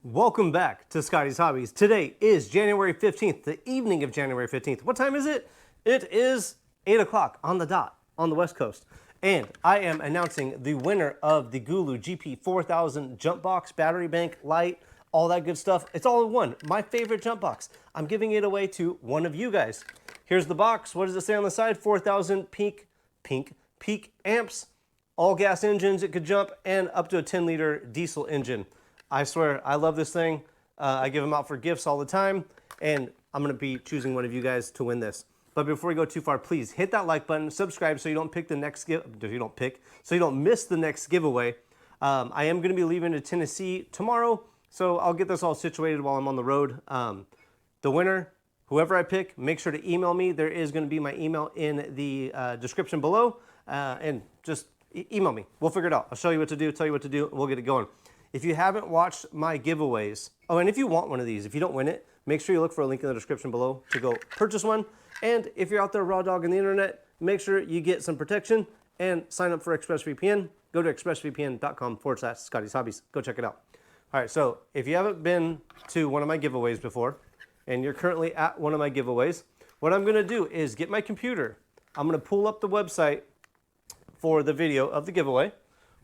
Welcome back to Scotties Hobbies. Today is January 15th, the evening of January 15th. What time is it? It is 8 o'clock on the dot on the West Coast. And I am announcing the winner of the Gooloo GP4000 Jump Box, battery bank, light, all that good stuff. It's all in one. My favorite jump box. I'm giving it away to one of you guys. Here's the box. What does it say on the side? 4,000 peak amps, all gas engines it could jump, and up to a 10-liter diesel engine. I swear, I love this thing. I give them out for gifts all the time, and I'm going to be choosing one of you guys to win this. But before we go too far, please hit that like button, subscribe so you don't pick the next so you don't miss the next giveaway. I am going to be leaving to Tennessee tomorrow, so I'll get this all situated while I'm on the road. The winner, whoever I pick, make sure to email me. There is going to be my email in the description below, and just email me. We'll figure it out. I'll show you what to do, tell you what to do, and we'll get it going. If you haven't watched my giveaways, oh, and if you want one of these, if you don't win it, make sure you look for a link in the description below to go purchase one. And if you're out there raw dogging the internet, make sure you get some protection and sign up for ExpressVPN. Go to expressvpn.com/ScottiesHobbies. Go check it out. All right, so if you haven't been to one of my giveaways before, and you're currently at one of my giveaways, what I'm gonna do is get my computer. I'm gonna pull up the website for the video of the giveaway,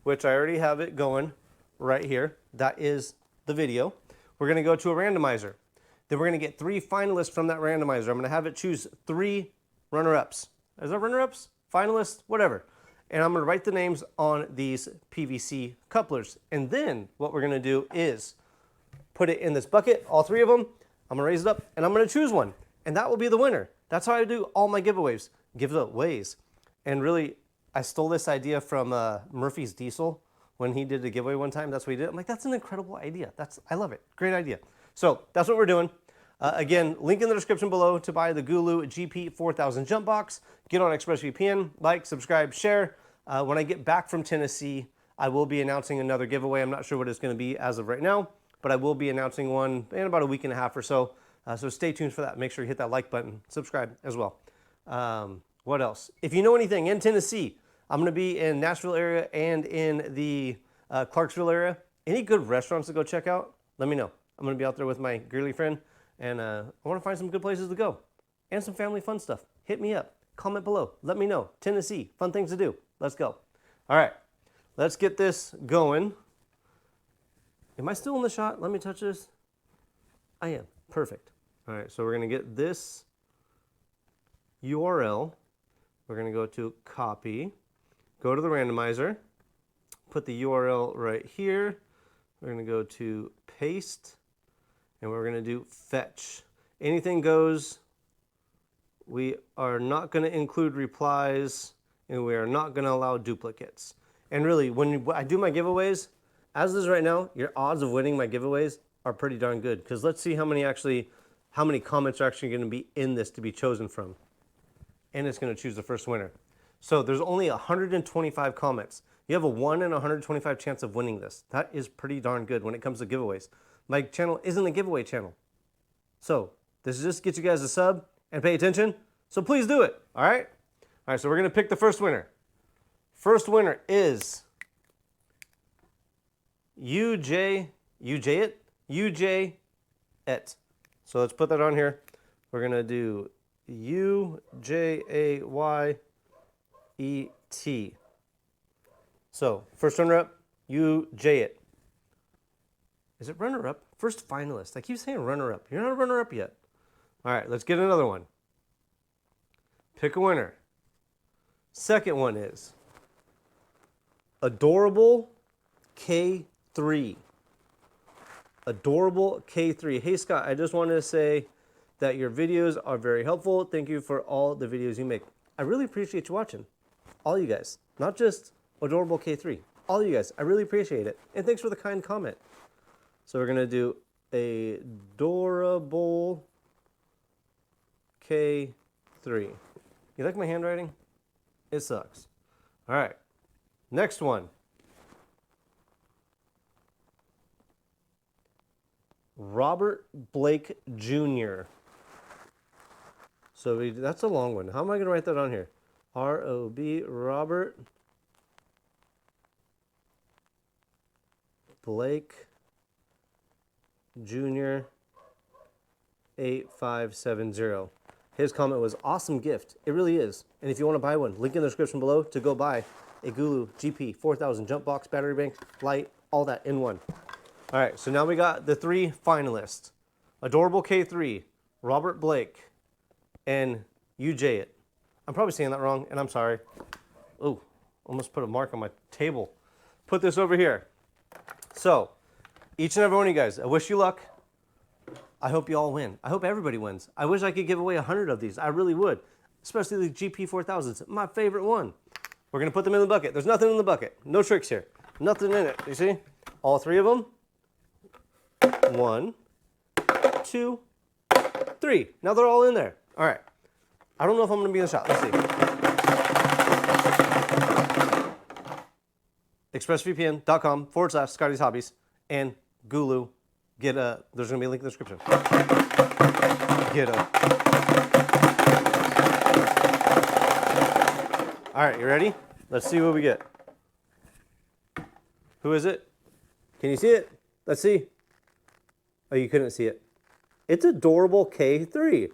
which I already have it going right here. That is the video. We're going to go to a randomizer. Then we're going to get 3 finalists from that randomizer. I'm going to have it choose 3 runner-ups. Is that runner-ups? Finalists? Whatever. And I'm going to write the names on these PVC couplers. And then what we're going to do is put it in this bucket, all 3 of them. I'm going to raise it up and I'm going to choose one. And that will be the winner. That's how I do all my giveaways. And really, I stole this idea from Murphy's Diesel. When he did a giveaway one time, that's what he did. I'm like, that's an incredible idea. I love it. Great idea. So that's what we're doing. Again, link in the description below to buy the Gooloo GP4000 Jump Box. Get on ExpressVPN, like, subscribe, share. When I get back from Tennessee, I will be announcing another giveaway. I'm not sure what it's going to be as of right now, but I will be announcing one in about a week and a half or so. So stay tuned for that. Make sure you hit that like button, subscribe as well. What else? If you know anything in Tennessee, I'm going to be in Nashville area and in the Clarksville area. Any good restaurants to go check out? Let me know. I'm going to be out there with my girly friend, and I want to find some good places to go and some family fun stuff. Hit me up. Comment below. Let me know. Tennessee, fun things to do. Let's go. All right, let's get this going. Am I still in the shot? Let me touch this. I am. Perfect. All right, so we're going to get this URL. We're going to go to copy. Go to the randomizer, put the URL right here. We're going to go to paste, and we're going to do fetch. Anything goes. We are not going to include replies, and we are not going to allow duplicates. And really, when I do my giveaways, as is right now, your odds of winning my giveaways are pretty darn good. Because let's see how many comments are actually going to be in this to be chosen from. And it's going to choose the first winner. So there's only 125 comments. You have a 1 in 125 chance of winning this. That is pretty darn good when it comes to giveaways. My channel isn't a giveaway channel. So this is just to get you guys a sub and pay attention. So please do it, all right? All right, so we're going to pick the first winner. First winner is UJ Et. So let's put that on here. We're going to do UJAY ET. So, first runner-up, it. Is it runner-up? First finalist. I keep saying runner-up. You're not a runner-up yet. All right, let's get another one. Pick a winner. Second one is Adorable K3. Adorable K3. Hey, Scott, I just wanted to say that your videos are very helpful. Thank you for all the videos you make. I really appreciate you watching. All you guys, not just Adorable K3, all you guys, I really appreciate it. And thanks for the kind comment. So we're gonna do Adorable K3. You like my handwriting? It sucks. All right, next one. Robert Blake Jr. So that's a long one. How am I gonna write that on here? R-O-B, Robert Blake Junior 8570. His comment was, awesome gift. It really is. And if you want to buy one, link in the description below to go buy a Gooloo GP4000 Jump Box, battery bank, light, all that in one. All right, so now we got the 3 finalists. Adorable K3, Robert Blake, and UJ it. I'm probably saying that wrong, and I'm sorry. Oh, almost put a mark on my table. Put this over here. So, each and every one of you guys, I wish you luck. I hope you all win. I hope everybody wins. I wish I could give away 100 of these. I really would. Especially the GP4000s, my favorite one. We're gonna put them in the bucket. There's nothing in the bucket. No tricks here. Nothing in it, you see? All 3 of them. 1, 2, 3. Now they're all in there. All right. I don't know if I'm gonna be in the shot. Let's see. expressvpn.com/ScottiesHobbies and Gooloo. There's gonna be a link in the description. Get a. All right, you ready? Let's see what we get. Who is it? Can you see it? Let's see. Oh, you couldn't see it. It's Adorable K3.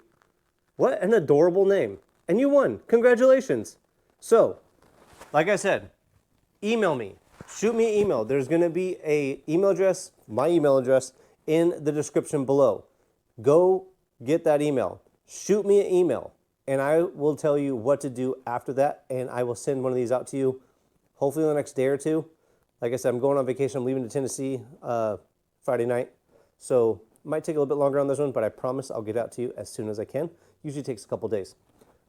What an adorable name. And you won. Congratulations. So, like I said, email me. Shoot me an email. There's going to be an email address, my email address, in the description below. Go get that email. Shoot me an email, and I will tell you what to do after that, and I will send one of these out to you hopefully in the next day or two. Like I said, I'm going on vacation. I'm leaving to Tennessee Friday night, so it might take a little bit longer on this one, but I promise I'll get out to you as soon as I can. Usually takes a couple days.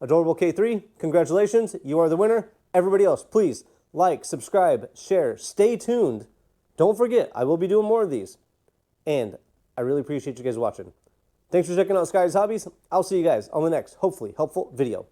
Adorable K3, congratulations. You are the winner. Everybody else, please like, subscribe, share, stay tuned. Don't forget, I will be doing more of these. And I really appreciate you guys watching. Thanks for checking out Scotties Hobbies. I'll see you guys on the next, hopefully, helpful video.